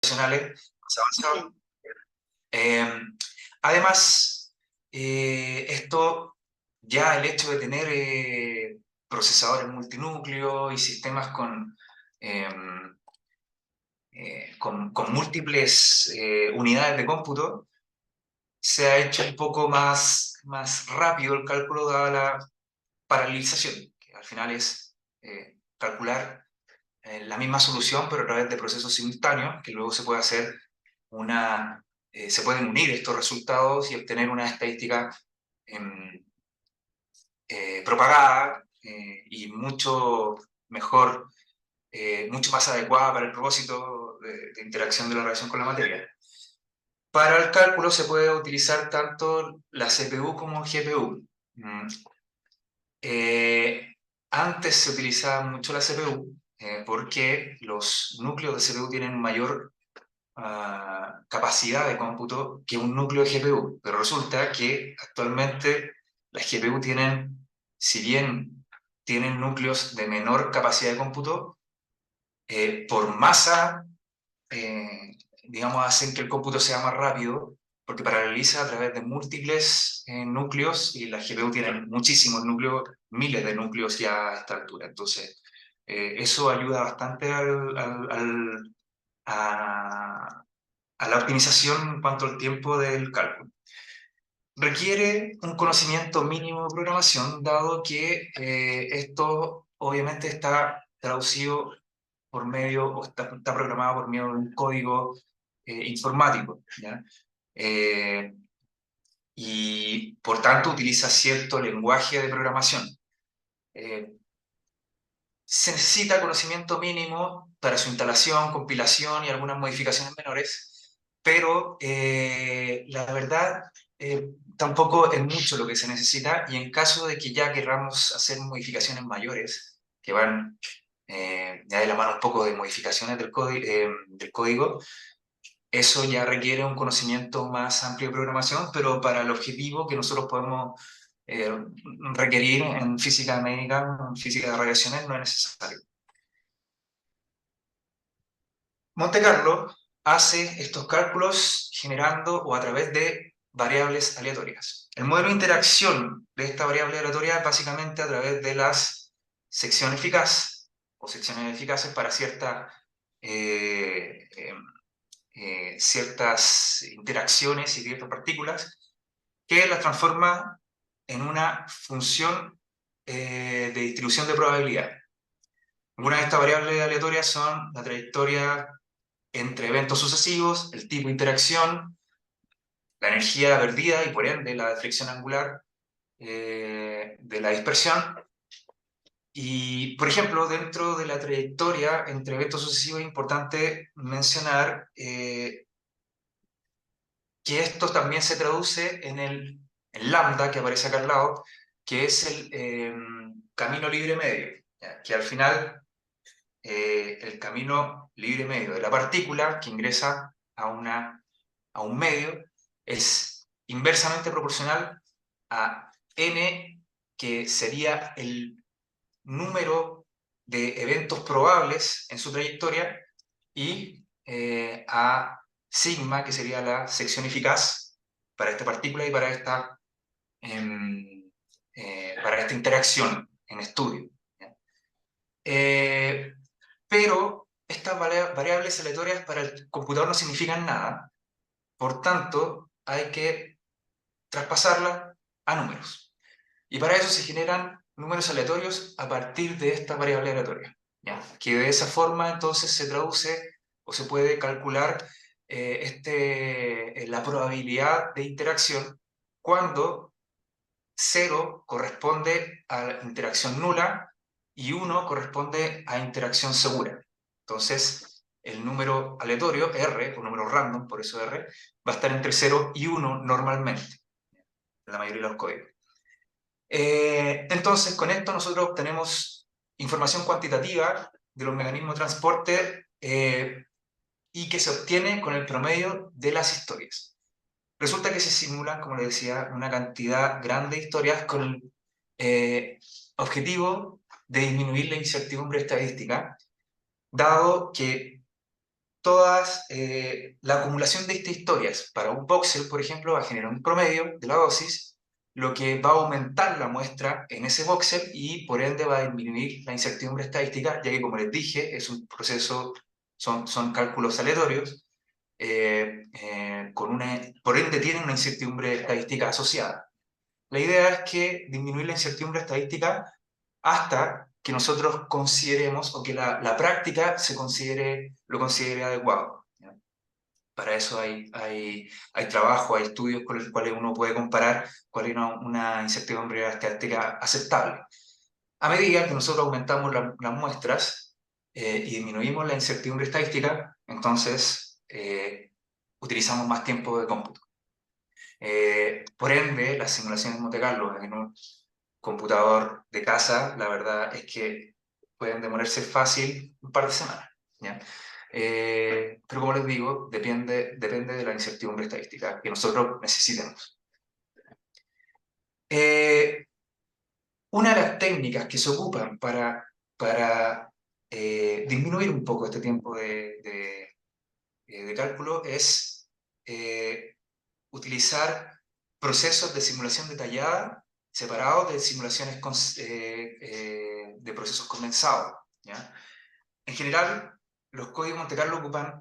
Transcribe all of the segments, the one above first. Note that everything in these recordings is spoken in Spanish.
profesionales más avanzados. Además, esto, ya el hecho de tener procesadores multinúcleo y sistemas con múltiples unidades de cómputo, se ha hecho un poco más rápido el cálculo dada la paralelización, que al final es calcular la misma solución, pero a través de procesos simultáneos, que luego se puede hacer se pueden unir estos resultados y obtener una estadística em, propagada y mucho mejor, mucho más adecuada para el propósito de interacción de la radiación con la materia. Para el cálculo se puede utilizar tanto la CPU como GPU. Eh, Antes se utilizaba mucho la CPU porque los núcleos de CPU tienen mayor capacidad de cómputo que un núcleo de GPU, pero resulta que actualmente las GPU tienen, si bien tienen núcleos de menor capacidad de cómputo, por masa, eh, digamos, hacen que el cómputo sea más rápido, porque paraleliza a través de múltiples núcleos y las GPU tienen muchísimos núcleos, miles de núcleos ya a esta altura. Entonces, eso ayuda bastante a, a la optimización en cuanto al tiempo del cálculo. Requiere un conocimiento mínimo de programación, dado que esto obviamente está traducido por medio, o está programado por medio de un código informático, ¿ya? Eh, y por tanto utiliza cierto lenguaje de programación. Eh, Se necesita conocimiento mínimo para su instalación, compilación y algunas modificaciones menores, pero la verdad tampoco es mucho lo que se necesita, y en caso de que ya queramos hacer modificaciones mayores, que van ya de la mano un poco de modificaciones del código, eso ya requiere un conocimiento más amplio de programación, pero para el objetivo que nosotros podemos eh, requerir en física médica, en física de radiaciones, no es necesario. Monte Carlo hace estos cálculos generando o a través de variables aleatorias. El modelo de interacción de esta variable aleatoria es básicamente a través de las secciones eficaz o secciones eficaces para eh, eh, ciertas interacciones y ciertas partículas, que las transforma en una función de distribución de probabilidad. Algunas de estas variables aleatorias son la trayectoria entre eventos sucesivos, el tipo de interacción, la energía perdida y por ende la deflexión angular de la dispersión. Y, por ejemplo, dentro de la trayectoria entre eventos sucesivos es importante mencionar que esto también se traduce en el lambda que aparece acá al lado, que es el camino libre medio, ¿ya? Que al final el camino libre medio de la partícula que ingresa a un medio es inversamente proporcional a n, que sería el número de eventos probables en su trayectoria, y a sigma, que sería la sección eficaz para esta partícula y para esta interacción en estudio. Eh, pero estas variables aleatorias para el computador no significan nada, por tanto hay que traspasarlas a números. Y para eso se generan números aleatorios a partir de esta variable aleatoria, ¿ya? Que de esa forma entonces se traduce o se puede calcular la probabilidad de interacción cuando 0 corresponde a interacción nula y 1 corresponde a interacción segura. Entonces, el número aleatorio, R, o número random, por eso R, va a estar entre 0 y 1 normalmente, en la mayoría de los códigos. Entonces, con esto nosotros obtenemos información cuantitativa de los mecanismos de transporte y que se obtiene con el promedio de las historias. Resulta que se simulan, como les decía, una cantidad grande de historias con el objetivo de disminuir la incertidumbre estadística, dado que la acumulación de estas historias para un voxel, por ejemplo, va a generar un promedio de la dosis, lo que va a aumentar la muestra en ese voxel y por ende va a disminuir la incertidumbre estadística, ya que como les dije, es un proceso, son cálculos aleatorios, por ende tienen una incertidumbre estadística asociada. La idea es que disminuir la incertidumbre estadística hasta que nosotros consideremos o que la práctica lo considere adecuado, ¿ya? Para eso hay trabajo, hay estudios con los cuales uno puede comparar cuál es una incertidumbre estadística aceptable. A medida que nosotros aumentamos las muestras y disminuimos la incertidumbre estadística, entonces utilizamos más tiempo de cómputo. Por ende, las simulaciones Monte Carlo en un computador de casa, la verdad es que pueden demorarse fácil un par de semanas, ¿ya? Pero como les digo, depende de la incertidumbre estadística que nosotros necesitemos. Una de las técnicas que se ocupan para disminuir un poco este tiempo de cálculo es utilizar procesos de simulación detallada separados de simulaciones de procesos condensados, ¿ya? En general, los códigos Monte Carlo ocupan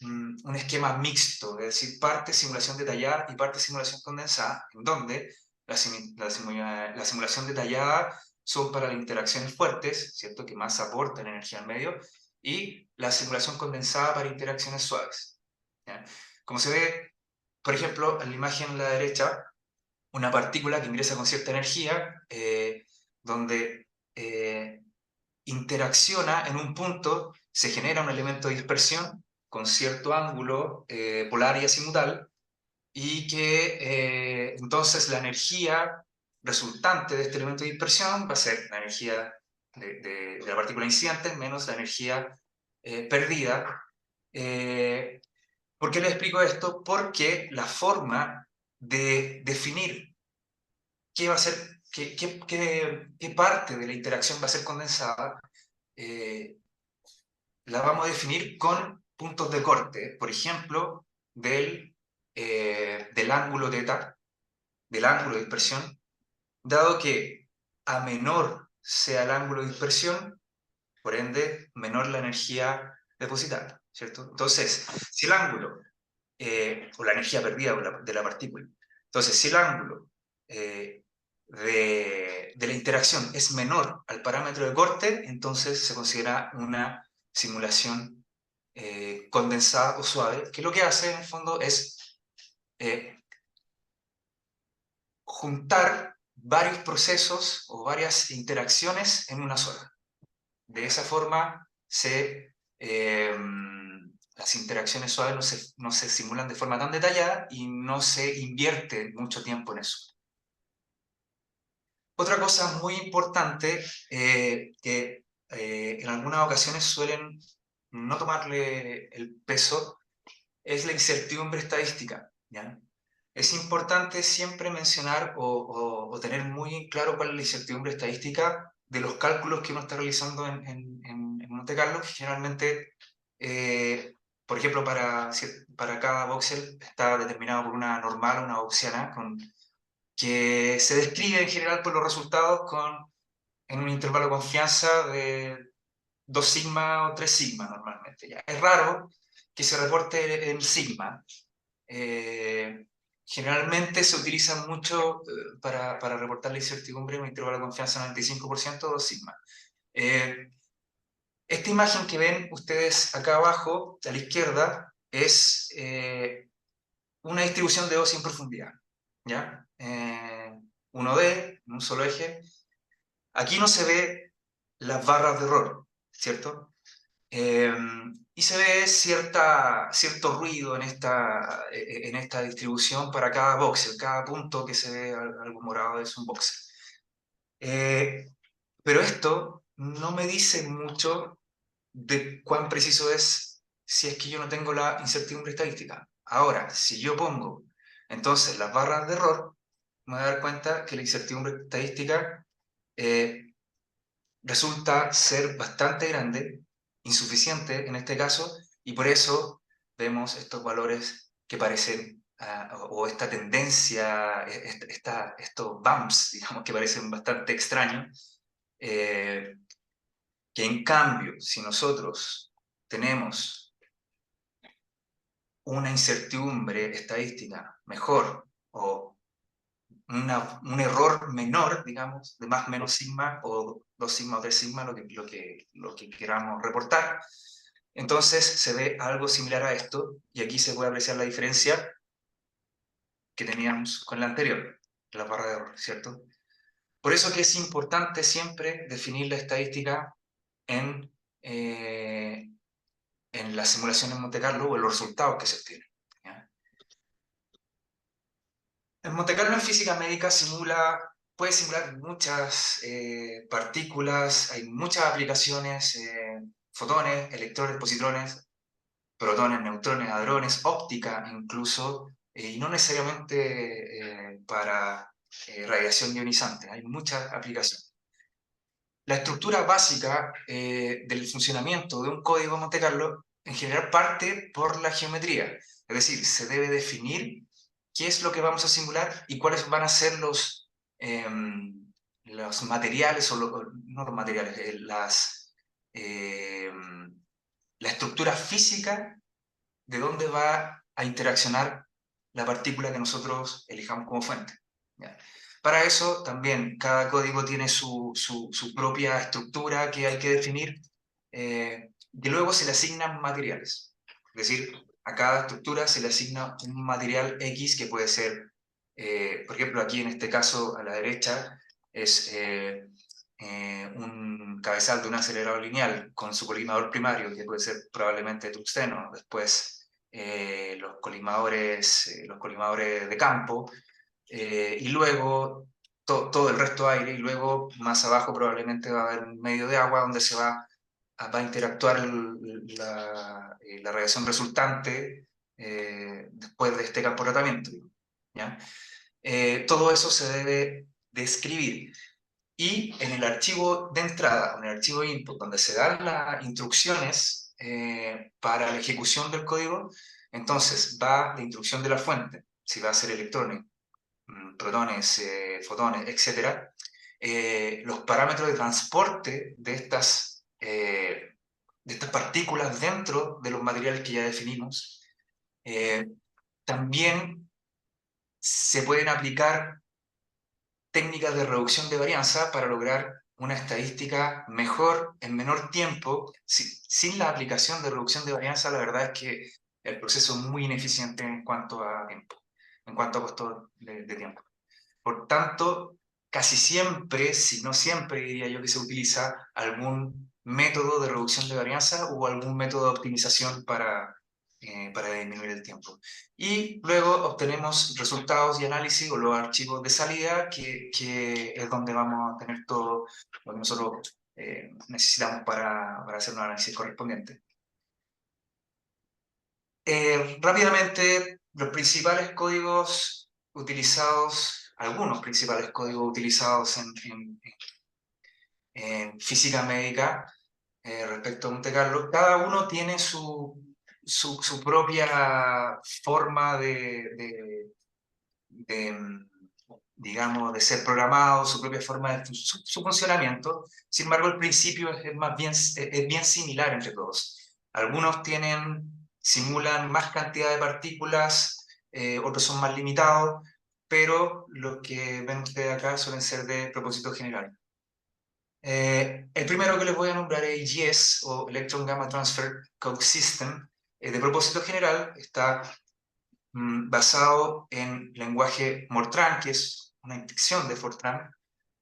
un esquema mixto, es decir, parte simulación detallada y parte simulación condensada, en donde la simulación detallada son para las interacciones fuertes, ¿cierto?, que más aportan energía al medio, y la simulación condensada para interacciones suaves, ¿ya? Como se ve, por ejemplo, en la imagen a la derecha, una partícula que ingresa con cierta energía, donde interacciona en un punto, se genera un elemento de dispersión con cierto ángulo polar y azimutal, y que entonces la energía resultante de este elemento de dispersión va a ser la energía de la partícula incidente menos la energía perdida. ¿Por qué les explico esto? Porque la forma de definir qué va a ser, qué parte de la interacción va a ser condensada, eh, la vamos a definir con puntos de corte, por ejemplo, del ángulo θ, del ángulo de dispersión, dado que a menor sea el ángulo de dispersión, por ende, menor la energía depositada, ¿cierto? Entonces, si el ángulo, o la energía perdida de la partícula, entonces, si el ángulo de la interacción es menor al parámetro de corte, entonces se considera una simulación condensada o suave, que lo que hace en el fondo es juntar varios procesos o varias interacciones en una sola. De esa forma las interacciones suaves no se simulan de forma tan detallada y no se invierte mucho tiempo en eso. Otra cosa muy importante que en algunas ocasiones suelen no tomarle el peso es la incertidumbre estadística, ¿ya? Es importante siempre mencionar o tener muy claro cuál es la incertidumbre estadística de los cálculos que uno está realizando en Monte Carlo, que generalmente, por ejemplo, para cada voxel está determinado por una normal o una gaussiana, que se describe en general por los resultados en un intervalo de confianza de 2 sigma o 3 sigma normalmente, ¿ya? Es raro que se reporte en sigma. Generalmente se utiliza mucho para reportar la incertidumbre un intervalo de confianza 95% o 2 sigma. Esta imagen que ven ustedes acá abajo, a la izquierda, es una distribución de O sin profundidad, ¿ya? 1D, en un solo eje. Aquí no se ve las barras de error, ¿cierto? Y se ve cierto ruido en esta distribución para cada voxel. Cada punto que se ve algo morado es un voxel. Pero esto no me dice mucho de cuán preciso es si es que yo no tengo la incertidumbre estadística. Ahora, si yo pongo entonces las barras de error, me voy a dar cuenta que la incertidumbre estadística resulta ser bastante grande, insuficiente en este caso, Y por eso vemos estos valores que parecen, o esta tendencia, estos bumps, digamos, que parecen bastante extraños, que en cambio, si nosotros tenemos una incertidumbre estadística mejor, o un error menor, digamos, de más menos sigma, o 2 sigma o 3 sigma, lo que queramos reportar, entonces se ve algo similar a esto, y aquí se puede apreciar la diferencia que teníamos con la anterior, la barra de error, ¿cierto? Por eso que es importante siempre definir la estadística en, en la simulación en Monte Carlo o en los resultados que se obtienen. ¿Ya? En Monte Carlo en física médica puede simular muchas partículas, hay muchas aplicaciones, fotones, electrones, positrones, protones, neutrones, hadrones, óptica incluso, y no necesariamente para radiación ionizante, hay muchas aplicaciones. La estructura básica del funcionamiento de un código Monte Carlo en general parte por la geometría, es decir, se debe definir qué es lo que vamos a simular y cuáles van a ser los materiales, no los materiales, la estructura física de dónde va a interaccionar la partícula que nosotros elijamos como fuente. ¿Ya? Para eso también cada código tiene su propia estructura que hay que definir, y luego se le asignan materiales. Es decir, a cada estructura se le asigna un material X que puede ser, por ejemplo, aquí en este caso a la derecha es un cabezal de un acelerador lineal con su colimador primario, que puede ser probablemente tungsteno, después los colimadores de campo, y luego todo el resto aire, y luego más abajo probablemente va a haber un medio de agua donde va a interactuar la radiación resultante después de este campo de tratamiento. ¿Ya? Todo eso se debe describir. Y en el archivo de entrada, en el archivo input, donde se dan las instrucciones para la ejecución del código, entonces va la instrucción de la fuente, si va a ser electrones, protones, fotones, etc. Los parámetros de transporte de estas partículas dentro de los materiales que ya definimos. También se pueden aplicar técnicas de reducción de varianza para lograr una estadística mejor en menor tiempo. Sin la aplicación de reducción de varianza, la verdad es que el proceso es muy ineficiente en cuanto a tiempo, en cuanto a costo de tiempo. Por tanto, casi siempre, si no siempre, diría yo que se utiliza algún método de reducción de varianza o algún método de optimización para disminuir el tiempo. Y luego obtenemos resultados y análisis o los archivos de salida, que es donde vamos a tener todo lo que nosotros necesitamos para hacer un análisis correspondiente. Rápidamente, los principales códigos utilizados, algunos principales códigos utilizados en física médica respecto a Monte Carlo, cada uno tiene su propia forma digamos, de ser programado, su propia forma de su funcionamiento. Sin embargo, el principio es bien similar entre todos. Algunos simulan más cantidad de partículas, otros son más limitados, pero los que ven ustedes acá suelen ser de propósito general. El primero que les voy a nombrar es EGS, o Electron Gamma Transfer Code System. De propósito general, está basado en lenguaje Mortran, que es una inyección de Fortran.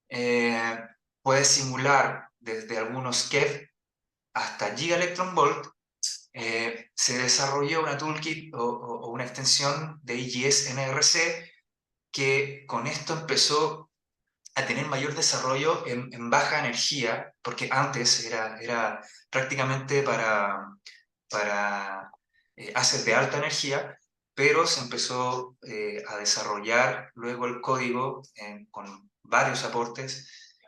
Puede simular desde algunos keV hasta giga electron volt. Se desarrolló una toolkit o una extensión de EGS NRC que con esto empezó a tener mayor desarrollo en baja energía, porque antes era prácticamente para assets de alta energía, pero se empezó a desarrollar luego el código con varios aportes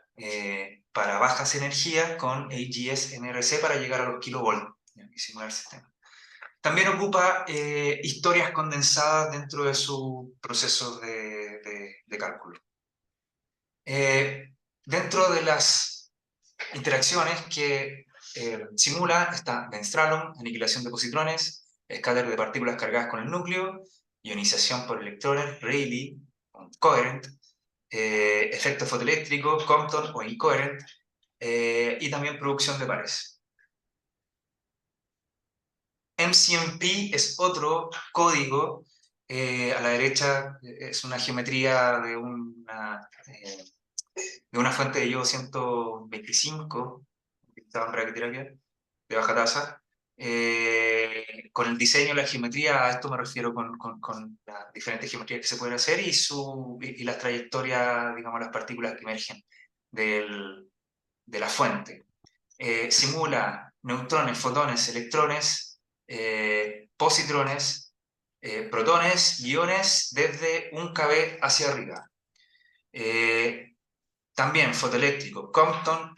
para bajas energías con AGS NRC para llegar a los kilovolts y simular el sistema. También ocupa historias condensadas dentro de su proceso de cálculo. Dentro de las interacciones que simula está Been-Strahlung, aniquilación de positrones, escáter de partículas cargadas con el núcleo, ionización por electrones, Rayleigh, coherent, efecto fotoeléctrico, Compton o incoherent, y también producción de pares. MCMP es otro código, a la derecha es una geometría de una fuente de yodo 125, utilizada en braquiterapia, de baja tasa. Con el diseño, la geometría, a esto me refiero con las diferentes geometrías que se pueden hacer y las trayectorias, digamos, las partículas que emergen de la fuente. Simula neutrones, fotones, electrones, positrones, protones, iones desde un kb hacia arriba. También fotoeléctrico, Compton,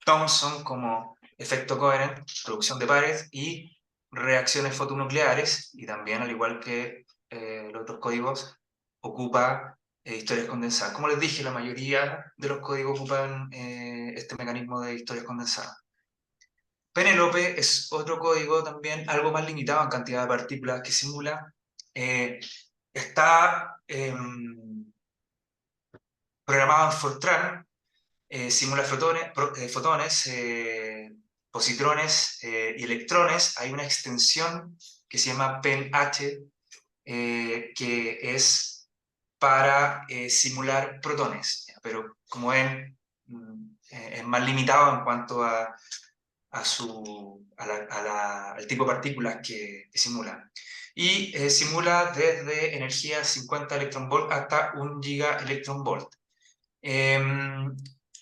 Thomson como efecto coherent, producción de pares y reacciones fotonucleares, y también, al igual que los otros códigos, ocupa historias condensadas. Como les dije, la mayoría de los códigos ocupan este mecanismo de historias condensadas. Penélope es otro código también algo más limitado en cantidad de partículas que simula. Está programado en Fortran, simula fotones, positrones y electrones. Hay una extensión que se llama PEN-H, que es para simular protones, pero como ven, es más limitado en cuanto al tipo de partículas que simula. Y simula desde energía 50 electron volt hasta 1 giga electron volt.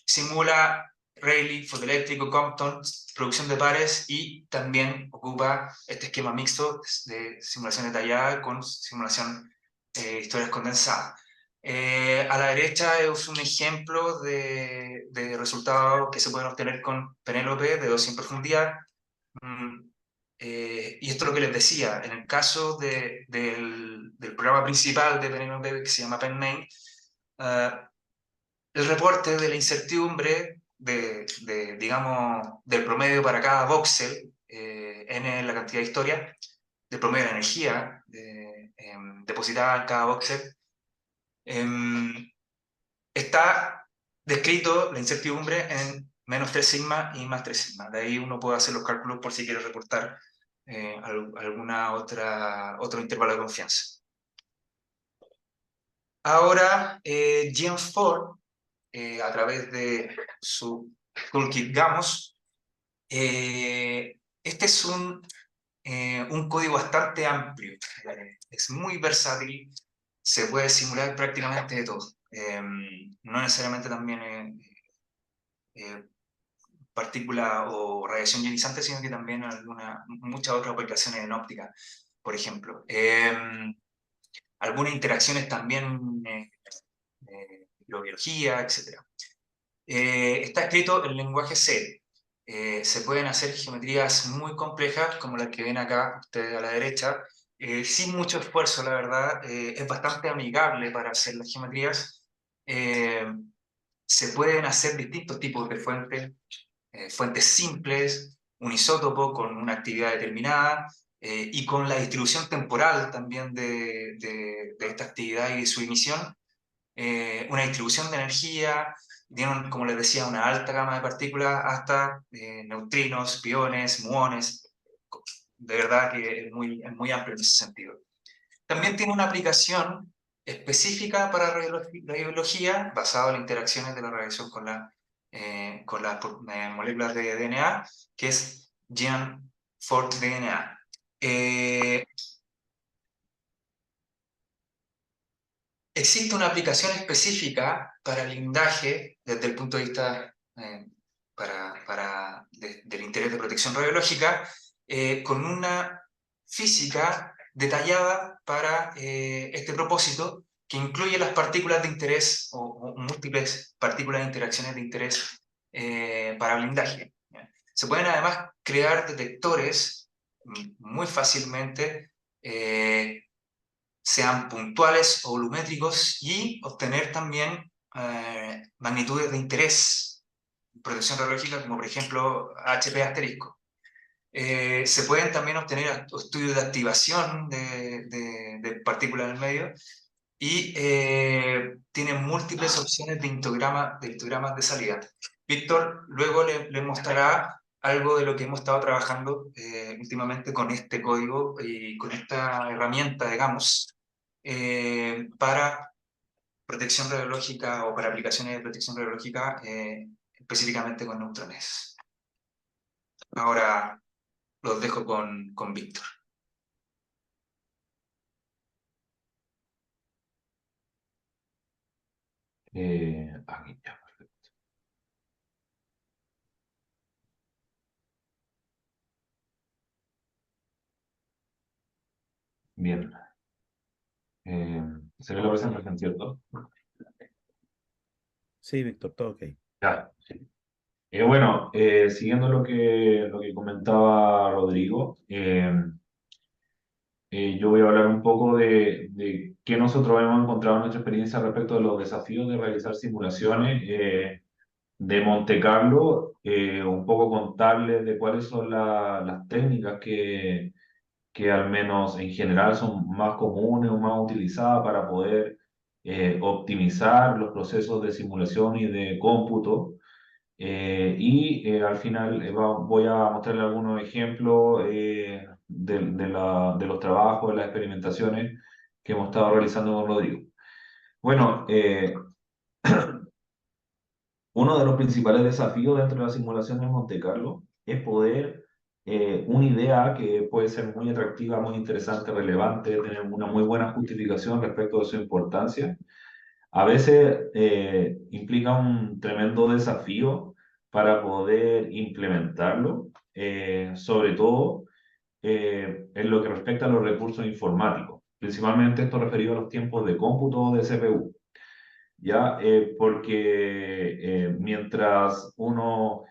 Simula Rayleigh, fotoeléctrico, Compton, producción de pares, y también ocupa este esquema mixto de simulación detallada con simulación historias condensadas. A la derecha es un ejemplo de resultados que se pueden obtener con Penélope de 2 sin profundidad. Y esto es lo que les decía, en el caso del programa principal de Penélope, que se llama PenMain, el reporte de la incertidumbre digamos, del promedio para cada voxel, n es la cantidad de historia, del promedio de energía depositada en cada voxel, está descrito la incertidumbre en menos 3 sigma y más 3 sigma. De ahí uno puede hacer los cálculos por si quiere reportar alguna otro intervalo de confianza. Ahora, Jean Ford, a través de su toolkit Gamos, este es un código bastante amplio, es muy versátil, se puede simular prácticamente de todo. No necesariamente también partícula o radiación ionizante, sino que también muchas otras aplicaciones en óptica, por ejemplo. Algunas interacciones también microbiología, etc. Está escrito en lenguaje C. Se pueden hacer geometrías muy complejas, como las que ven acá ustedes a la derecha, sin mucho esfuerzo, la verdad. Es bastante amigable para hacer las geometrías. Se pueden hacer distintos tipos de fuentes, fuentes simples, un isótopo con una actividad determinada, y con la distribución temporal también de esta actividad y de su emisión, una distribución de energía, tienen, como les decía, una alta gama de partículas hasta neutrinos, piones, muones. De verdad que es muy amplio en ese sentido. También tiene una aplicación específica para radiología, basada en las interacciones de la radiación con las moléculas de DNA, que es GeneFort-DNA. Existe una aplicación específica para el blindaje desde el punto de vista del interés de protección radiológica, con una física detallada para este propósito, que incluye las partículas de interés o múltiples partículas de interacciones de interés para blindaje. ¿Ya? Se pueden además crear detectores muy fácilmente sean puntuales o volumétricos y obtener también magnitudes de interés, protección radiológica, como por ejemplo HP asterisco. Se pueden también obtener estudios de activación de partículas en el medio y tienen múltiples opciones de histogramas de salida. Víctor luego le mostrará algo de lo que hemos estado trabajando últimamente con este código y con esta herramienta, digamos, para protección radiológica o para aplicaciones de protección radiológica, específicamente con neutrones. Ahora los dejo con Víctor. Aquí ya, perfecto. Bien. ¿Se ve la presentación, cierto? Sí, Víctor, todo ok. Ya, sí. Bueno, siguiendo lo que comentaba Rodrigo, yo voy a hablar un poco de qué nosotros hemos encontrado en nuestra experiencia respecto de los desafíos de realizar simulaciones de Monte Carlo, un poco contarles de cuáles son las técnicas que al menos en general son más comunes o más utilizadas para poder optimizar los procesos de simulación y de cómputo. Al final voy a mostrarle algunos ejemplos de los trabajos, de las experimentaciones que hemos estado realizando con Rodrigo. Bueno, uno de los principales desafíos dentro de la simulación de Monte Carlo es poder, una idea que puede ser muy atractiva, muy interesante, relevante, tener una muy buena justificación respecto de su importancia, a veces implica un tremendo desafío para poder implementarlo, sobre todo en lo que respecta a los recursos informáticos, principalmente esto referido a los tiempos de cómputo de CPU. ¿Ya? Porque mientras uno,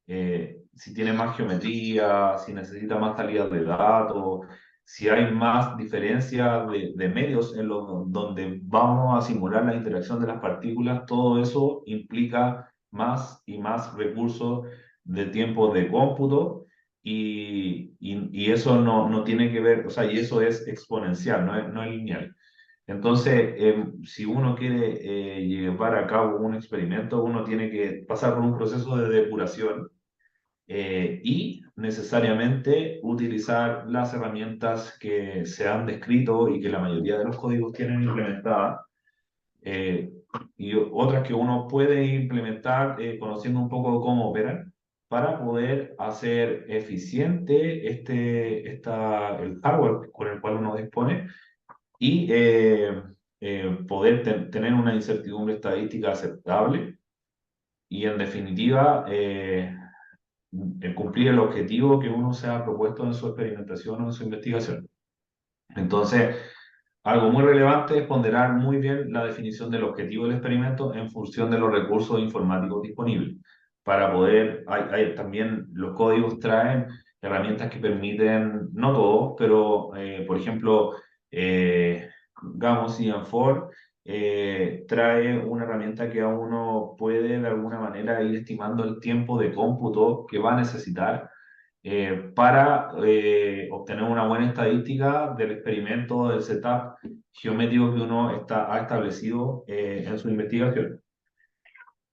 si tiene más geometría, si necesita más salidas de datos, si hay más diferencia de medios en donde vamos a simular la interacción de las partículas, todo eso implica más y más recursos de tiempo de cómputo y eso no tiene que ver, o sea, y eso es exponencial, no es lineal. Entonces, si uno quiere llevar a cabo un experimento, uno tiene que pasar por un proceso de depuración y necesariamente utilizar las herramientas que se han descrito y que la mayoría de los códigos tienen implementadas, eh, y otras que uno puede implementar conociendo un poco cómo operan para poder hacer eficiente el hardware con el cual uno dispone y poder tener una incertidumbre estadística aceptable y en definitiva cumplir el objetivo que uno se ha propuesto en su experimentación o en su investigación. Entonces, algo muy relevante es ponderar muy bien la definición del objetivo del experimento en función de los recursos informáticos disponibles. Para poder, también los códigos traen herramientas que permiten, no todos, pero por ejemplo, Gamos y Anfor trae una herramienta que a uno puede de alguna manera ir estimando el tiempo de cómputo que va a necesitar para obtener una buena estadística del experimento, del setup geométrico que uno ha establecido en su investigación.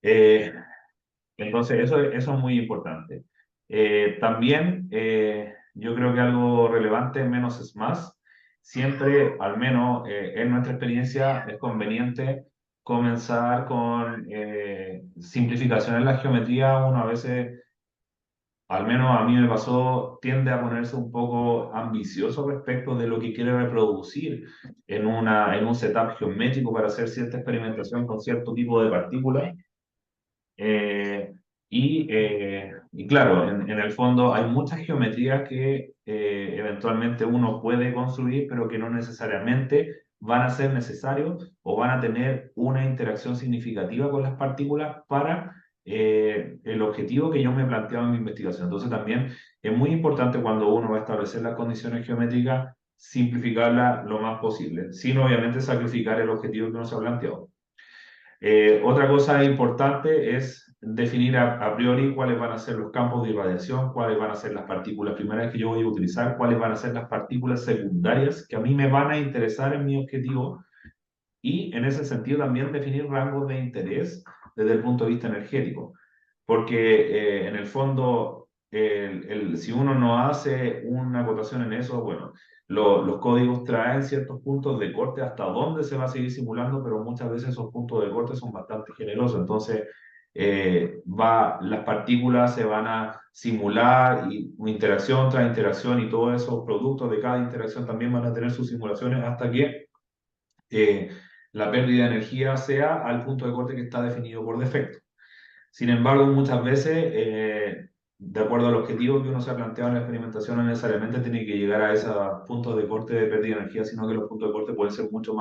Eh, entonces, eso es muy importante. También, yo creo que algo relevante, menos es más. Siempre, al menos en nuestra experiencia, es conveniente comenzar con simplificación en la geometría. Uno a veces, al menos a mí me pasó, tiende a ponerse un poco ambicioso respecto de lo que quiere reproducir en un setup geométrico para hacer cierta experimentación con cierto tipo de partículas. Eh, y claro, en el fondo hay muchas geometrías que eventualmente uno puede construir, pero que no necesariamente van a ser necesarios o van a tener una interacción significativa con las partículas para el objetivo que yo me planteaba en mi investigación. Entonces también es muy importante cuando uno va a establecer las condiciones geométricas, simplificarla lo más posible, sin obviamente sacrificar el objetivo que uno se ha planteado. Otra cosa importante es definir a priori cuáles van a ser los campos de irradiación, cuáles van a ser las partículas primeras que yo voy a utilizar, cuáles van a ser las partículas secundarias que a mí me van a interesar en mi objetivo y en ese sentido también definir rangos de interés desde el punto de vista energético. Porque en el fondo, si uno no hace una acotación en eso, bueno, los códigos traen ciertos puntos de corte hasta dónde se va a seguir simulando, pero muchas veces esos puntos de corte son bastante generosos. Entonces, las partículas se van a simular y interacción tras interacción y todos esos productos de cada interacción también van a tener sus simulaciones hasta que eh, la pérdida de energía sea al punto de corte que está definido por defecto. Sin embargo, muchas veces, de acuerdo al objetivo que uno se ha planteado en la experimentación, no necesariamente tiene que llegar a esos puntos de corte de pérdida de energía, sino que los puntos de corte pueden ser mucho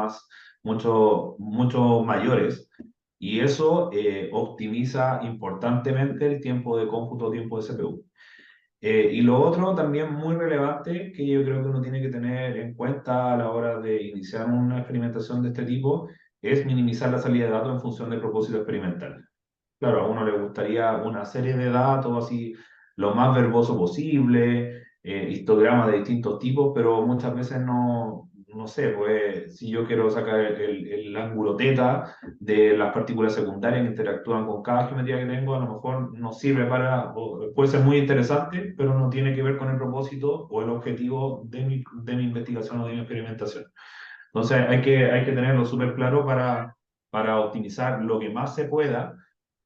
mayores. Y eso optimiza importantemente el tiempo de cómputo, tiempo de CPU. Y lo otro también muy relevante que yo creo que uno tiene que tener en cuenta a la hora de iniciar una experimentación de este tipo es minimizar la salida de datos en función del propósito experimental. Claro, a uno le gustaría una serie de datos así lo más verboso posible, histogramas de distintos tipos, pero muchas veces no sé, pues si yo quiero sacar el ángulo teta de las partículas secundarias que interactúan con cada geometría que tengo, a lo mejor no sirve puede ser muy interesante, pero no tiene que ver con el propósito o el objetivo de mi investigación o de mi experimentación. Entonces hay que tenerlo súper claro para optimizar lo que más se pueda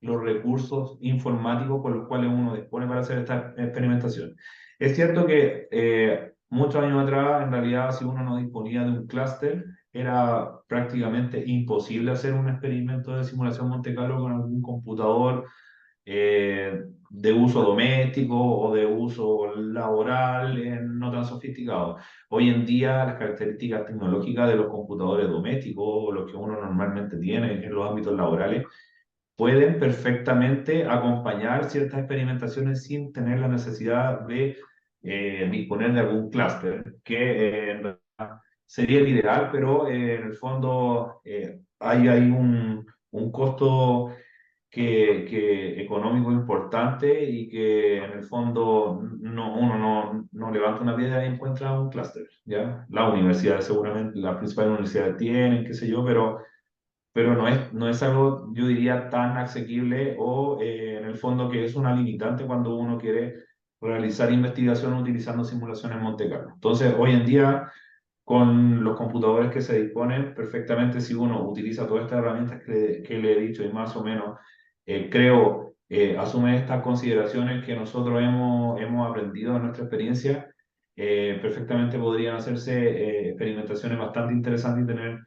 los recursos informáticos con los cuales uno dispone para hacer esta experimentación. Es cierto que muchos años atrás, en realidad, si uno no disponía de un clúster, era prácticamente imposible hacer un experimento de simulación Monte Carlo con algún computador de uso doméstico o de uso laboral no tan sofisticado. Hoy en día las características tecnológicas de los computadores domésticos o los que uno normalmente tiene en los ámbitos laborales pueden perfectamente acompañar ciertas experimentaciones sin tener la necesidad de disponer de algún clúster, que en realidad sería el ideal, pero en el fondo hay un costo económico importante y que en el fondo uno no levanta una piedra y encuentra un clúster, ¿ya? Las universidades seguramente, las principales universidades tienen, qué sé yo, pero no es algo, yo diría, tan asequible o en el fondo que es una limitante cuando uno quiere realizar investigación utilizando simulaciones Monte Carlo. Entonces, hoy en día, con los computadores que se disponen, perfectamente si uno utiliza todas estas herramientas que le he dicho y más o menos asume estas consideraciones que nosotros hemos aprendido en nuestra experiencia, perfectamente podrían hacerse experimentaciones bastante interesantes y tener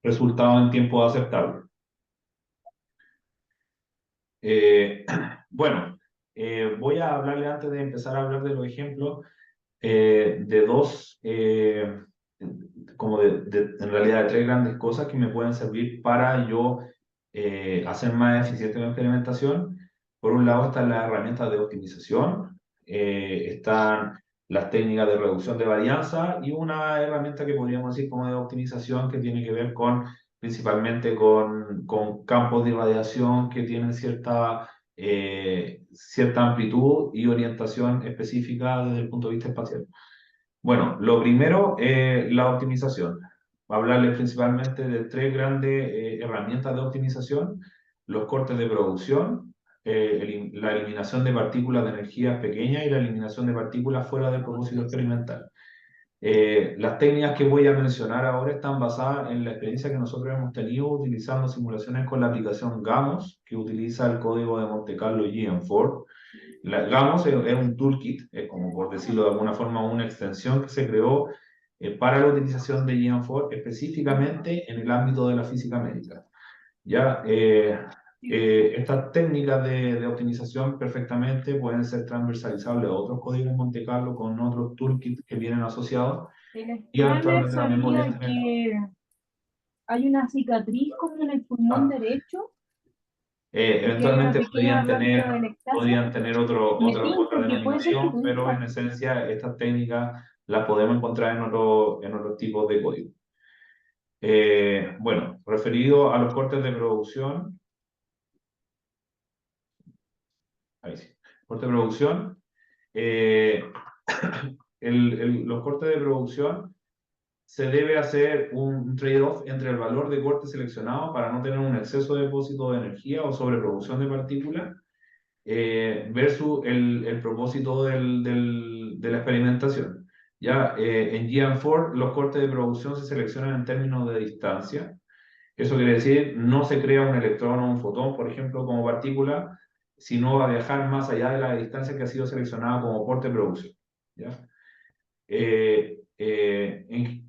resultados en tiempo aceptable. Eh, bueno, voy a hablarle antes de empezar a hablar de los ejemplos de dos, en realidad de tres grandes cosas que me pueden servir para yo hacer más eficiente mi experimentación. Por un lado están las herramientas de optimización, están las técnicas de reducción de varianza y una herramienta que podríamos decir como de optimización que tiene que ver principalmente con campos de irradiación que tienen cierta amplitud y orientación específica desde el punto de vista espacial. Bueno, lo primero, la optimización. Hablarles principalmente de tres grandes herramientas de optimización: los cortes de producción, la eliminación de partículas de energías pequeñas y la eliminación de partículas fuera del propósito experimental. Las técnicas que voy a mencionar ahora están basadas en la experiencia que nosotros hemos tenido utilizando simulaciones con la aplicación GAMOS, que utiliza el código de Monte Carlo GM4. GAMOS es un toolkit, es como por decirlo de alguna forma una extensión que se creó para la utilización de GM4 específicamente en el ámbito de la física médica. ¿Ya? Estas técnicas de optimización perfectamente pueden ser transversalizables a otros códigos Monte Carlo con otros toolkits que vienen asociados El y escáner eventualmente también podrían sabía tener. que hay una cicatriz como en el pulmón Ah, derecho. Aquí hay una Eventualmente pequeña barra dentro del Exasa. podrían tener Me otra tinca que puede ser que denominación, tu pero en hija. esencia estas técnicas las podemos encontrar en otros tipos de código. Bueno, referido a los cortes de producción, ahí sí, corte de producción, eh, los cortes de producción se debe hacer un trade-off entre el valor de corte seleccionado para no tener un exceso de depósito de energía o sobreproducción de partículas versus el propósito de la experimentación. Ya, en GM4 los cortes de producción se seleccionan en términos de distancia. Eso quiere decir, no se crea un electrón o un fotón, por ejemplo, como partícula, sino va a viajar más allá de la distancia que ha sido seleccionada como corte de producción. ¿Ya?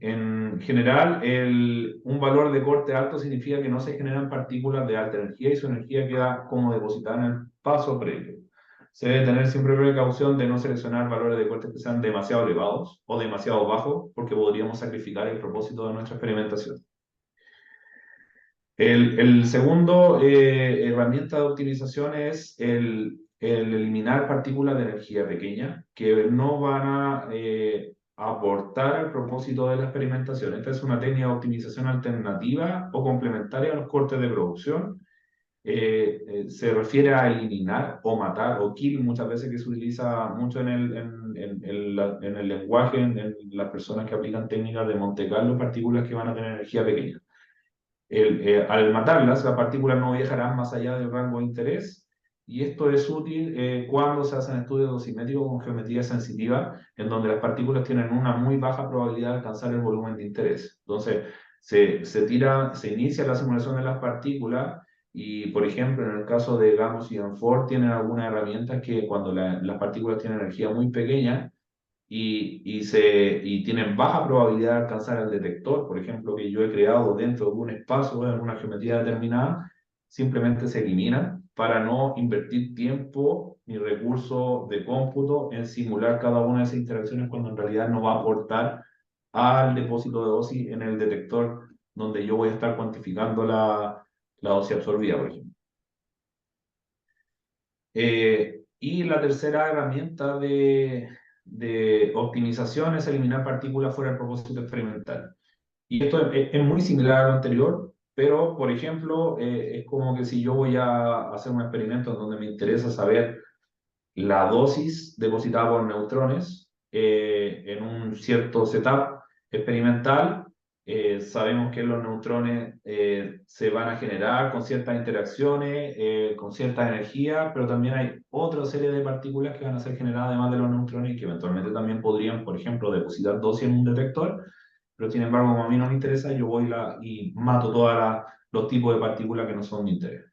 En general, un valor de corte alto significa que no se generan partículas de alta energía y su energía queda como depositada en el paso previo. Se debe tener siempre precaución de no seleccionar valores de corte que sean demasiado elevados o demasiado bajos, porque podríamos sacrificar el propósito de nuestra experimentación. El segundo herramienta de optimización es el eliminar partículas de energía pequeña que no van a aportar al propósito de la experimentación. Esta es una técnica de optimización alternativa o complementaria a los cortes de producción. Se refiere a eliminar o matar o kill muchas veces, que se utiliza mucho en el lenguaje, en las personas que aplican técnicas de Monte Carlo, partículas que van a tener energía pequeña. Al matarlas, las partículas no viajarán más allá del rango de interés, y esto es útil cuando se hacen estudios dosimétricos con geometría sensitiva, en donde las partículas tienen una muy baja probabilidad de alcanzar el volumen de interés. Entonces, se inicia la simulación de las partículas, y, por ejemplo, en el caso de Gamos y Danforth, tienen algunas herramientas que cuando las partículas tienen energía muy pequeña, y tienen baja probabilidad de alcanzar el detector, por ejemplo, que yo he creado dentro de un espacio, en una geometría determinada, simplemente se eliminan para no invertir tiempo ni recursos de cómputo en simular cada una de esas interacciones, cuando en realidad no va a aportar al depósito de dosis en el detector donde yo voy a estar cuantificando la dosis absorbida, por ejemplo. Y la tercera herramienta de optimización es eliminar partículas fuera del propósito experimental. Y esto es muy similar a lo anterior, pero, por ejemplo, es como que si yo voy a hacer un experimento en donde me interesa saber la dosis depositada por neutrones en un cierto setup experimental. Sabemos que los neutrones se van a generar con ciertas interacciones, con cierta energía, pero también hay otra serie de partículas que van a ser generadas además de los neutrones y que eventualmente también podrían, por ejemplo, depositar dosis en un detector. Pero sin embargo, como a mí no me interesa, yo voy y mato todos los tipos de partículas que no son de interés.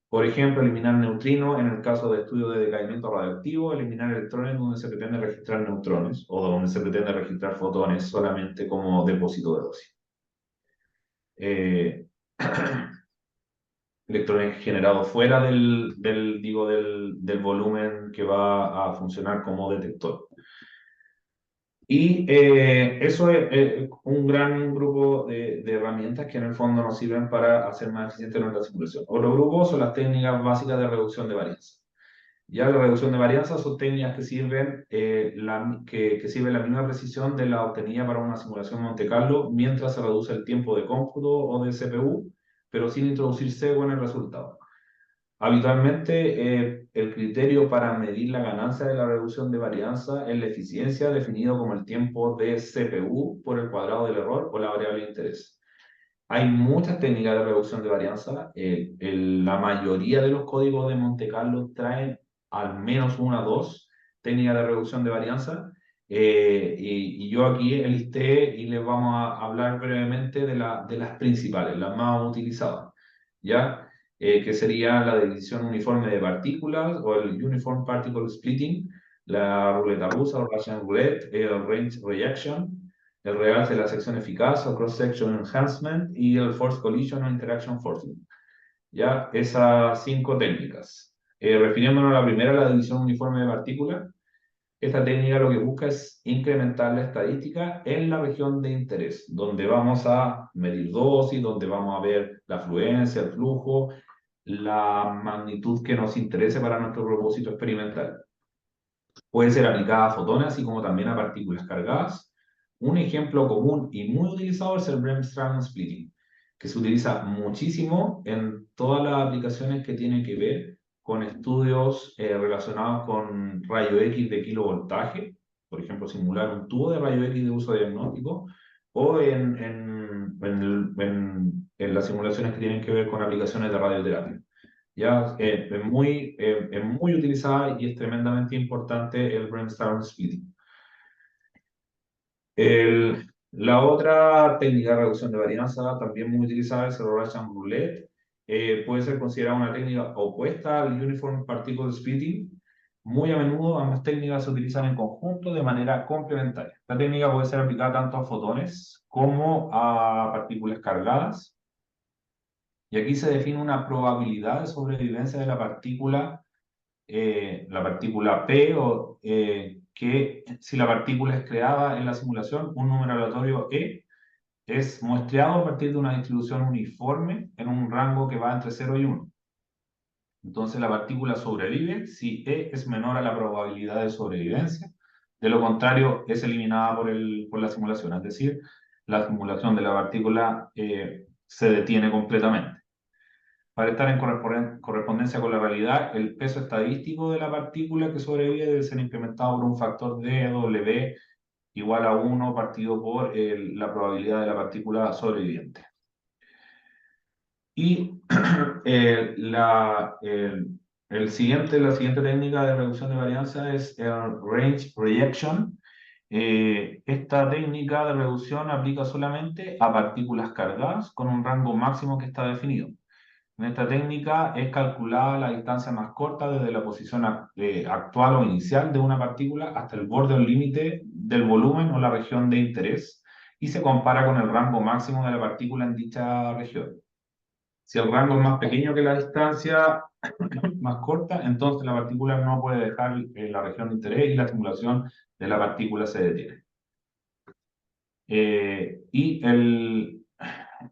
Por ejemplo, eliminar neutrinos en el caso de estudio de decaimiento radioactivo, eliminar electrones donde se pretende registrar neutrones o donde se pretende registrar fotones solamente como depósito de dosis. Eh, electrones generados fuera del volumen que va a funcionar como detector. Y eso es un gran grupo de herramientas que en el fondo nos sirven para hacer más eficiente nuestra simulación. Otro grupo son las técnicas básicas de reducción de varianza. Ya la reducción de varianza son técnicas que sirven, que sirven la misma precisión de la obtenida para una simulación Monte Carlo, mientras se reduce el tiempo de cómputo o de CPU, pero sin introducir sesgo en el resultado. Habitualmente, el criterio para medir la ganancia de la reducción de varianza es la eficiencia, definido como el tiempo de CPU por el cuadrado del error o la variable de interés. Hay muchas técnicas de reducción de varianza. La mayoría de los códigos de Monte Carlo traen al menos una o dos técnicas de reducción de varianza. Y yo aquí enlisté y les vamos a hablar brevemente de las principales, las más utilizadas, ¿ya? Que sería la división uniforme de partículas o el Uniform Particle Splitting, la ruleta rusa o Russian Roulette, el Range Reaction, el realce de la sección eficaz o cross-section enhancement, y el force collision o interaction forcing. Ya, esas 5 técnicas. Refiriéndonos a la primera, la división uniforme de partículas, esta técnica lo que busca es incrementar la estadística en la región de interés, donde vamos a medir dosis, donde vamos a ver la fluencia, el flujo, la magnitud que nos interese para nuestro propósito experimental. Puede ser aplicada a fotones, así como también a partículas cargadas. Un ejemplo común y muy utilizado es el Bremsstrahlung splitting, que se utiliza muchísimo en todas las aplicaciones que tienen que ver con estudios relacionados con rayo X de kilovoltaje, por ejemplo, simular un tubo de rayo X de uso diagnóstico, o en las simulaciones que tienen que ver con aplicaciones de radioterapia. Ya es muy utilizada y es tremendamente importante el brainstorm speeding. La otra técnica de reducción de varianza, también muy utilizada, es el Russian Roulette. Puede ser considerada una técnica opuesta al Uniform Particle Splitting. Muy a menudo ambas técnicas se utilizan en conjunto de manera complementaria. Esta técnica puede ser aplicada tanto a fotones como a partículas cargadas. Y aquí se define una probabilidad de sobrevivencia de la partícula P, o que si la partícula es creada en la simulación, un número aleatorio E es muestreado a partir de una distribución uniforme en un rango que va entre 0 y 1. Entonces la partícula sobrevive si E es menor a la probabilidad de sobrevivencia. De lo contrario, es eliminada por la simulación, es decir, la simulación de la partícula se detiene completamente. Para estar en correspondencia con la realidad, el peso estadístico de la partícula que sobrevive debe ser incrementado por un factor de W igual a 1 partido por la probabilidad de la partícula sobreviviente. Y la siguiente técnica de reducción de varianza es el range projection. Esta técnica de reducción aplica solamente a partículas cargadas con un rango máximo que está definido. En esta técnica es calculada la distancia más corta desde la posición actual o inicial de una partícula hasta el borde o límite del volumen o la región de interés y se compara con el rango máximo de la partícula en dicha región. Si el rango es más pequeño que la distancia más corta, entonces la partícula no puede dejar la región de interés y la estimulación de la partícula se detiene. Y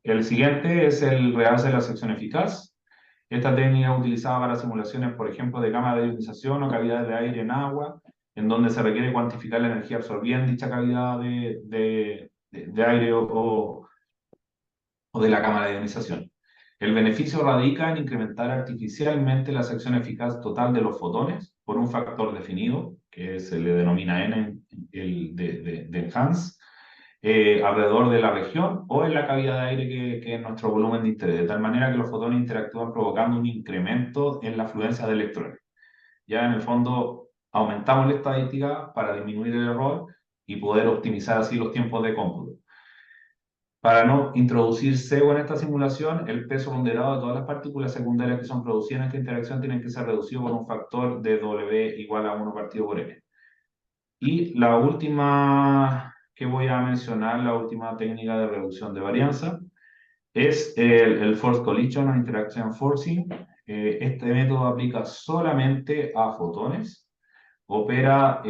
el siguiente es el realce de la sección eficaz. Esta técnica es utilizada para simulaciones, por ejemplo, de cámaras de ionización o cavidades de aire en agua, en donde se requiere cuantificar la energía absorbida en dicha cavidad de aire o de la cámara de ionización. El beneficio radica en incrementar artificialmente la sección eficaz total de los fotones por un factor definido, que se le denomina N, el de Enhance, alrededor de la región o en la cavidad de aire que es nuestro volumen de interés, de tal manera que los fotones interactúan provocando un incremento en la fluencia de electrones. Ya en el fondo aumentamos la estadística para disminuir el error y poder optimizar así los tiempos de cómputo. Para no introducir sesgo en esta simulación, el peso ponderado de todas las partículas secundarias que son producidas en esta interacción tienen que ser reducido por un factor de W igual a 1 partido por M. Y la última que voy a mencionar, la última técnica de reducción de varianza, es el Force Collision o Interaction Forcing. Este método aplica solamente a fotones. Opera,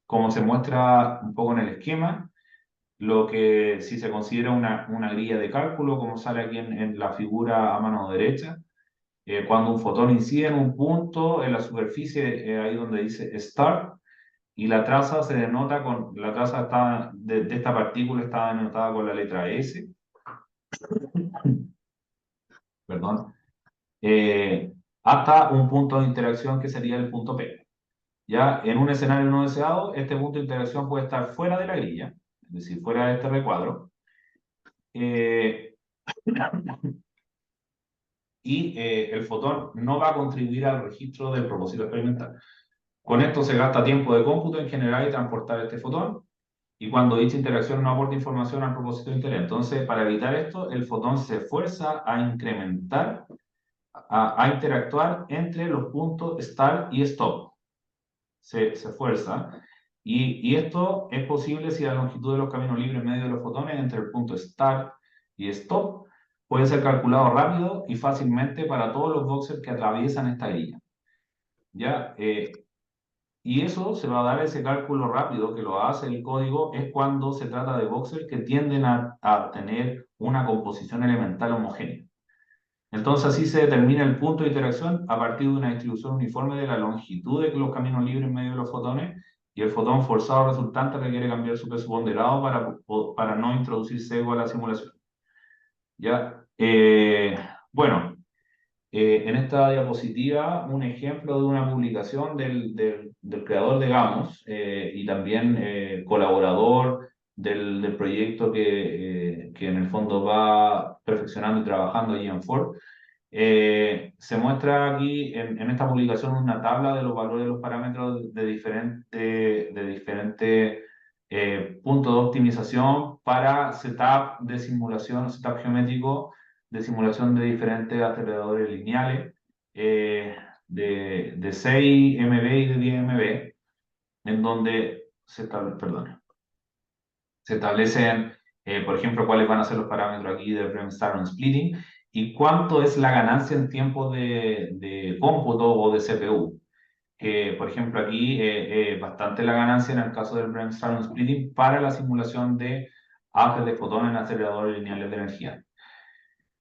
como se muestra un poco en el esquema, lo que si se considera una grilla de cálculo, como sale aquí en la figura a mano derecha, cuando un fotón incide en un punto en la superficie, ahí donde dice Start, y la traza se denota con, la traza de esta partícula está denotada con la letra S, perdón, hasta un punto de interacción que sería el punto P. Ya en un escenario no deseado, este punto de interacción puede estar fuera de la grilla, es decir, fuera de este recuadro, y el fotón no va a contribuir al registro del propósito experimental. Con esto se gasta tiempo de cómputo en general y transportar este fotón, y cuando dicha interacción no aporta información al propósito de interés. Entonces, para evitar esto, el fotón se fuerza a incrementar, a interactuar entre los puntos start y stop. Se fuerza. Y esto es posible si la longitud de los caminos libres en medio de los fotones entre el punto start y stop puede ser calculado rápido y fácilmente para todos los boxers que atraviesan esta grilla. ¿Ya? Y eso se va a dar ese cálculo rápido que lo hace el código es cuando se trata de boxers que tienden a tener una composición elemental homogénea. Entonces así se determina el punto de interacción a partir de una distribución uniforme de la longitud de los caminos libres en medio de los fotones, y el fotón forzado resultante requiere cambiar su peso ponderado para no introducir sesgo a la simulación. ¿Ya? Bueno, en esta diapositiva un ejemplo de una publicación del creador de Gamos, y también colaborador del proyecto que en el fondo va perfeccionando y trabajando allí en Ford. Se muestra aquí en esta publicación una tabla de los valores de los parámetros de diferentes puntos de optimización para setup de simulación, setup geométrico de simulación de diferentes aceleradores lineales, de 6 MB y de 10 MB, en donde se establecen, por ejemplo, cuáles van a ser los parámetros aquí de Bremsstrahlung Splitting y cuánto es la ganancia en tiempo de cómputo o de CPU. Por ejemplo, aquí bastante la ganancia en el caso del Bremsstrahlung Splitting para la simulación de haces de fotones en aceleradores lineales de energía.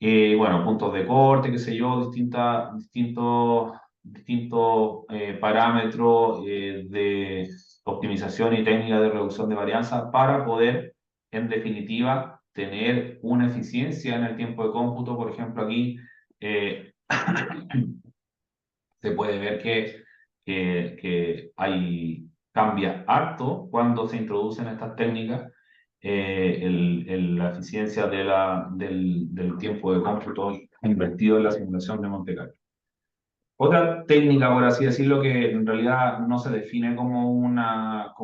Bueno, puntos de corte, qué sé yo, distintos parámetros de optimización y técnica de reducción de varianza para poder, en definitiva, tener una eficiencia en el tiempo de cómputo. Por ejemplo, aquí eh, se puede ver que cambia harto cuando se introducen estas técnicas, la eficiencia del tiempo de cómputo invertido en la simulación de Monte Carlo. Otra técnica, por así decirlo, que en realidad no se define como una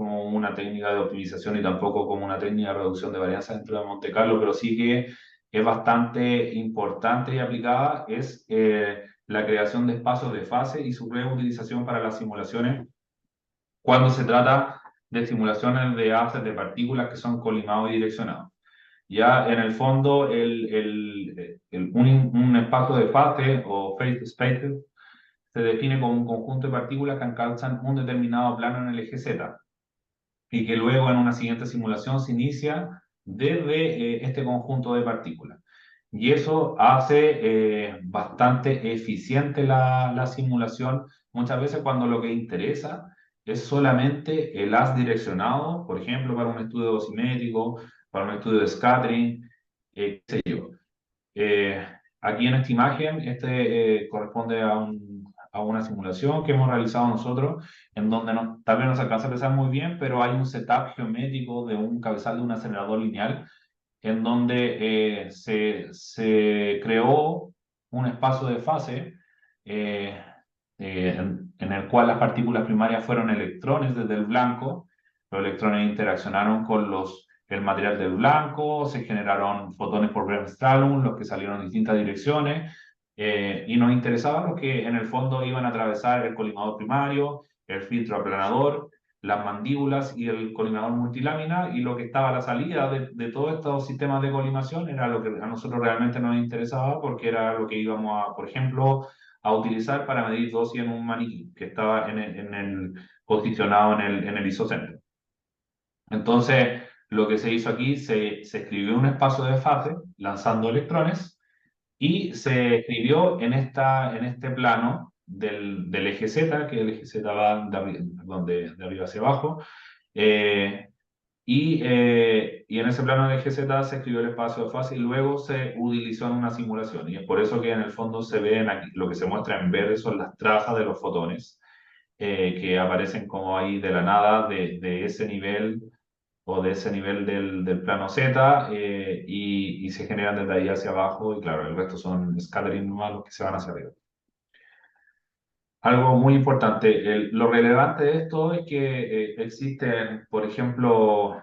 técnica de optimización y tampoco como una técnica de reducción de varianza dentro de Monte Carlo, pero sí que es bastante importante y aplicada, es la creación de espacios de fase y su reutilización para las simulaciones cuando se trata de simulaciones de haces de partículas que son colimados y direccionados. Ya en el fondo, un espacio de fase o phase space se define como un conjunto de partículas que alcanzan un determinado plano en el eje Z y que luego en una siguiente simulación se inicia desde este conjunto de partículas. Y eso hace bastante eficiente la simulación, muchas veces cuando lo que interesa es solamente el haz direccionado, por ejemplo, para un estudio dosimétrico, para un estudio de scattering, qué sé yo. Eh, Aquí en esta imagen, corresponde a una simulación que hemos realizado nosotros, en donde tal vez no se alcanza a pensar muy bien, pero hay un setup geométrico de un cabezal de un acelerador lineal, en donde se creó un espacio de fase eh, en el cual las partículas primarias fueron electrones desde el blanco. Los electrones interaccionaron con el material del blanco, se generaron fotones por Bremsstrahlung, los que salieron en distintas direcciones, y nos interesaba los que en el fondo iban a atravesar el colimador primario, el filtro aplanador, las mandíbulas y el colimador multilámina, y lo que estaba a la salida de todos estos sistemas de colimación era lo que a nosotros realmente nos interesaba, porque era lo que íbamos a, por ejemplo, a utilizar para medir dosis en un maniquí que estaba posicionado en el isocentro. Entonces, lo que se hizo aquí, se escribió un espacio de fase lanzando electrones y se escribió en este plano del eje Z, que el eje Z va de arriba hacia abajo, eh, y en ese plano del eje Z se escribió el espacio de fase y luego se utilizó en una simulación. Y es por eso que en el fondo se ven aquí, lo que se muestra en verde son las trazas de los fotones, que aparecen como ahí de la nada de ese nivel o de ese nivel del plano Z, y se generan desde ahí hacia abajo, y claro, el resto son scattering nomás los que se van hacia arriba. Algo muy importante, lo relevante de esto es que existen, por ejemplo,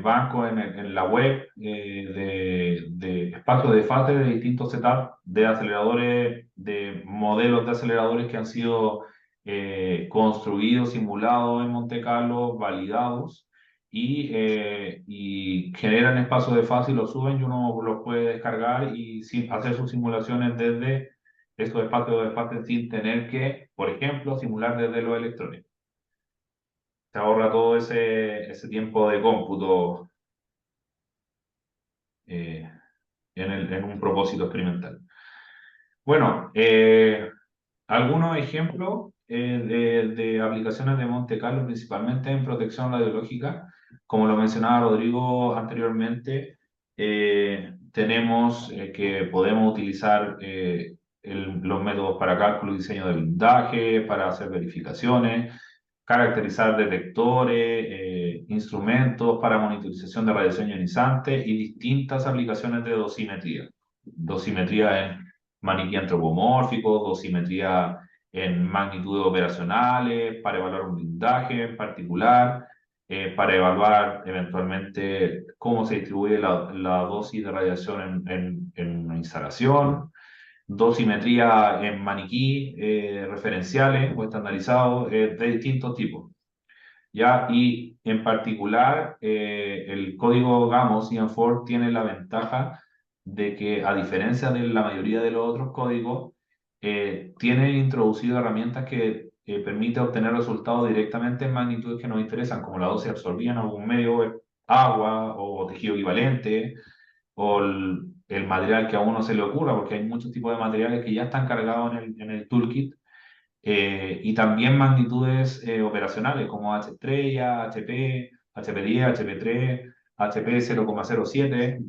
bancos en la web, de espacios de fase de distintos setups de aceleradores, de modelos de aceleradores que han sido construidos, simulados en Monte Carlo, validados, y generan espacios de fase y los suben, y uno los puede descargar y hacer sus simulaciones desde estos espacios de fase sin tener que, por ejemplo, simular desde los electrones. Se ahorra todo ese tiempo de cómputo eh, en un propósito experimental. Bueno, algunos ejemplos de aplicaciones de Monte Carlo, principalmente en protección radiológica, como lo mencionaba Rodrigo anteriormente, tenemos que podemos utilizar los métodos para cálculo y diseño del blindaje, para hacer verificaciones, caracterizar detectores, instrumentos para monitorización de radiación ionizante y distintas aplicaciones de dosimetría. Dosimetría en maniquí antropomórfico, dosimetría en magnitudes operacionales, para evaluar un blindaje en particular, para evaluar eventualmente cómo se distribuye la dosis de radiación en una instalación, dosimetría en maniquí, referenciales o estandarizados de distintos tipos. ¿Ya? Y en particular, el código GAMO CN4 tiene la ventaja de que, a diferencia de la mayoría de los otros códigos, tiene introducido herramientas que permiten obtener resultados directamente en magnitudes que nos interesan, como la dosis absorbida en algún medio, agua o tejido equivalente, o el material que a uno se le ocurra, porque hay muchos tipos de materiales que ya están cargados en el toolkit, y también magnitudes operacionales como H estrella, HP, HP10, HP3, HP 0,07,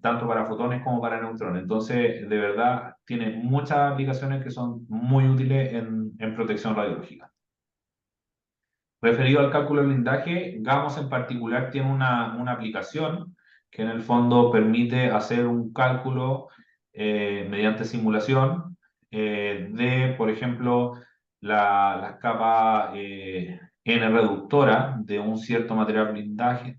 tanto para fotones como para neutrones. Entonces, de verdad, tiene muchas aplicaciones que son muy útiles en protección radiológica. Referido al cálculo de blindaje, Gamos en particular tiene una aplicación que en el fondo permite hacer un cálculo mediante simulación de, por ejemplo, las capas N reductora de un cierto material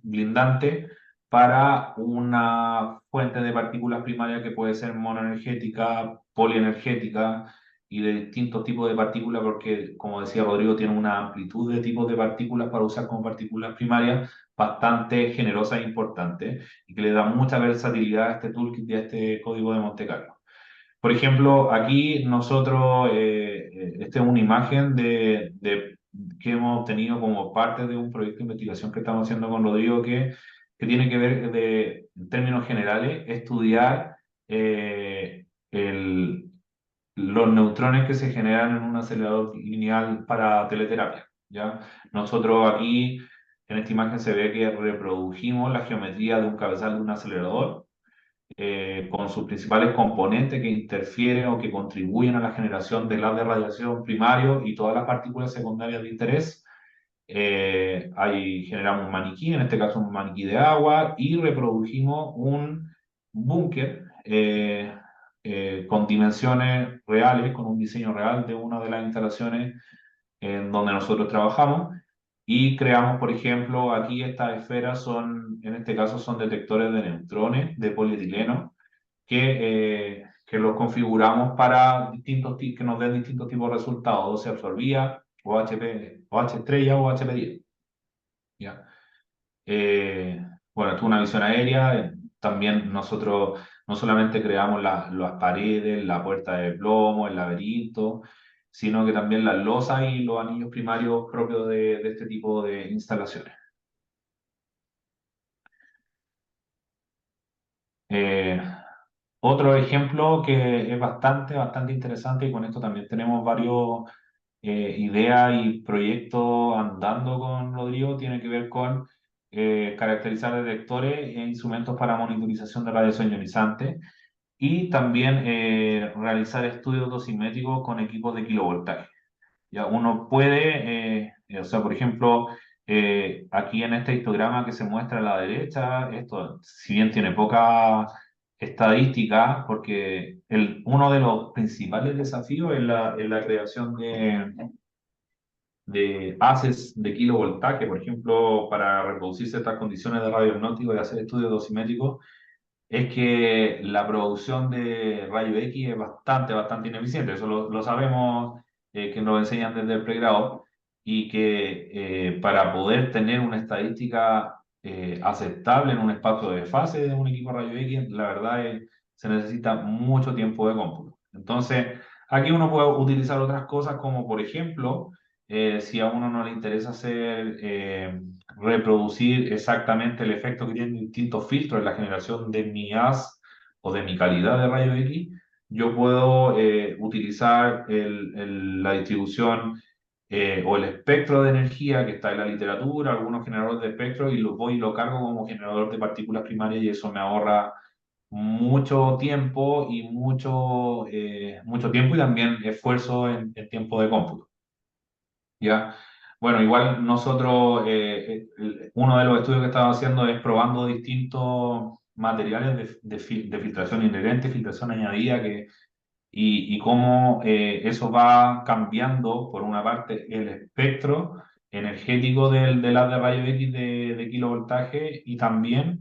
blindante para una fuente de partículas primarias que puede ser monoenergética, polienergética y de distintos tipos de partículas, porque, como decía Rodrigo, tiene una amplitud de tipos de partículas para usar como partículas primarias bastante generosa e importante, y que le da mucha versatilidad a este toolkit y a este código de Monte Carlo. Por ejemplo, aquí nosotros, esta es una imagen que hemos obtenido como parte de un proyecto de investigación que estamos haciendo con Rodrigo, que tiene que ver, en términos generales, estudiar los neutrones que se generan en un acelerador lineal para teleterapia, ¿ya? Nosotros aquí, en esta imagen se ve que reprodujimos la geometría de un cabezal de un acelerador, con sus principales componentes que interfieren o que contribuyen a la generación de las de radiación primario y todas las partículas secundarias de interés. Ahí generamos un maniquí, en este caso un maniquí de agua, y reprodujimos un búnker con dimensiones reales, con un diseño real de una de las instalaciones en donde nosotros trabajamos. Y creamos, por ejemplo, aquí estas esferas son, en este caso, son detectores de neutrones de polietileno que los configuramos para que nos den distintos tipos de resultados, dosis absorbida, o HP, o H estrella o HP10. ¿Ya? Bueno, esto es una visión aérea. También nosotros no solamente creamos las paredes, la puerta de plomo, el laberinto, sino que también las losas y los anillos primarios propios de este tipo de instalaciones. Eh, Otro ejemplo que es bastante interesante, y con esto también tenemos varios ideas y proyectos andando con Rodrigo, tiene que ver con caracterizar detectores e instrumentos para monitorización de radiación ionizante, y también realizar estudios dosimétricos con equipos de kilovoltaje. Ya uno puede, o sea, por ejemplo, aquí en este histograma que se muestra a la derecha, esto, si bien tiene poca estadística, porque uno de los principales desafíos es la creación de haces de kilovoltaje, por ejemplo, para reproducir ciertas condiciones de radio y hacer estudios dosimétricos, es que la producción de rayo X es bastante ineficiente. Eso lo sabemos, que nos enseñan desde el pregrado, y que para poder tener una estadística aceptable en un espacio de fase de un equipo de rayo X, la verdad es se necesita mucho tiempo de cómputo. Entonces, aquí uno puede utilizar otras cosas, como por ejemplo, si a uno no le interesa reproducir exactamente el efecto que tienen distintos filtros en la generación de mi haz o de mi calidad de rayo X, yo puedo utilizar la distribución o el espectro de energía que está en la literatura, algunos generadores de espectro, y lo voy y lo cargo como generador de partículas primarias y eso me ahorra mucho tiempo y mucho tiempo y también esfuerzo en tiempo de cómputo. ¿Ya? Bueno, igual nosotros, uno de los estudios que estamos haciendo es probando distintos materiales de filtración inherente, filtración añadida, y cómo eso va cambiando, por una parte, el espectro energético del haz de rayos X de kilovoltaje y también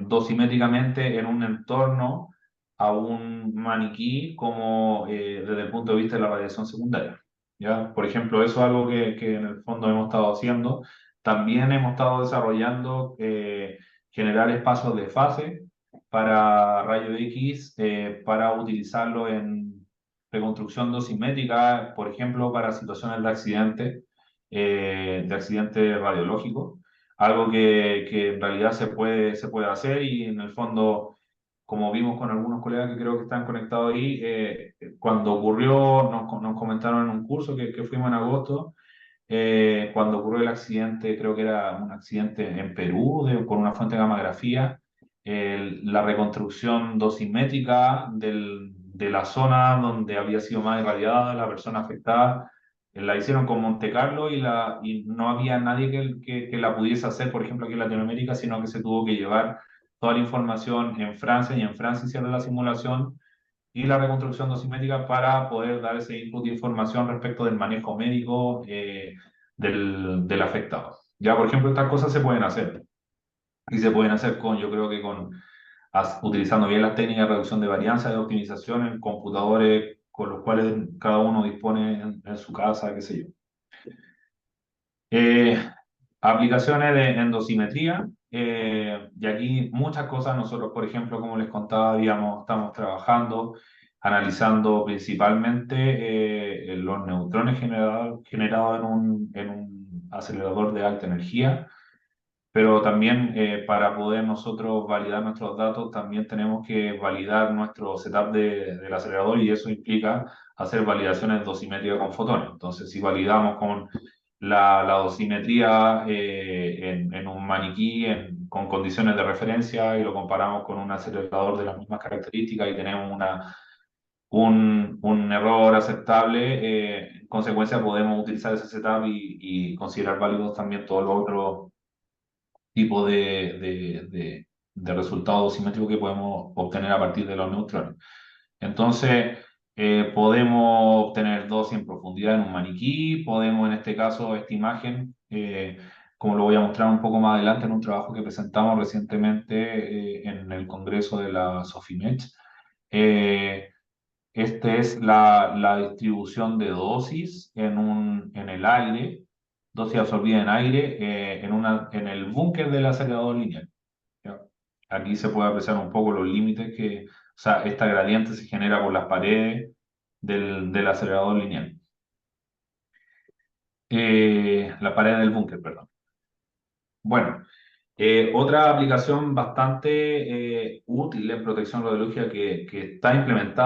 dosimétricamente en un entorno a un maniquí como desde el punto de vista de la radiación secundaria. ¿Ya? Por ejemplo, eso es algo que en el fondo hemos estado haciendo. También hemos estado desarrollando generar espacios de fase para rayo X para utilizarlo en reconstrucción dosimétrica, por ejemplo, para situaciones de accidente radiológico, algo que en realidad se puede hacer y en el fondo, como vimos con algunos colegas que creo que están conectados ahí, cuando ocurrió, nos comentaron en un curso que fuimos en agosto, cuando ocurrió el accidente, creo que era un accidente en Perú, con una fuente de gammagrafía, la reconstrucción dosimétrica de la zona donde había sido más irradiada, la persona afectada, la hicieron con Monte Carlo y no había nadie que la pudiese hacer, por ejemplo, aquí en Latinoamérica, sino que se tuvo que llevar toda la información en Francia y en Francia hicieron la simulación y la reconstrucción dosimétrica para poder dar ese input de información respecto del manejo médico del afectado. Ya, por ejemplo, estas cosas se pueden hacer y se pueden hacer yo creo que utilizando bien las técnicas de reducción de varianza, de optimización en computadores con los cuales cada uno dispone en su casa, qué sé yo. Eh, Aplicaciones de endosimetría, y aquí muchas cosas. Nosotros, por ejemplo, como les contaba, estamos trabajando, analizando principalmente los neutrones generados en un acelerador de alta energía, pero también para poder nosotros validar nuestros datos, también tenemos que validar nuestro setup del acelerador y eso implica hacer validaciones dosimétricas con fotones. Entonces, si validamos con la dosimetría en un maniquí con condiciones de referencia y lo comparamos con un acelerador de las mismas características y tenemos un error aceptable, en consecuencia podemos utilizar ese setup y considerar válidos también todos los otros tipos de resultados dosimétricos que podemos obtener a partir de los neutrones. Entonces, podemos obtener dosis en profundidad en un maniquí, podemos en este caso esta imagen, como lo voy a mostrar un poco más adelante en un trabajo que presentamos recientemente en el Congreso de la Sofimech. Esta es la distribución de dosis en el aire, dosis absorbida en aire, en el búnker del acelerador lineal. ¿Ya? Aquí se puede apreciar un poco los límites o sea, esta gradiente se genera por las paredes del acelerador lineal. La pared del búnker, perdón. Bueno, otra aplicación bastante útil en protección radiológica que está implementada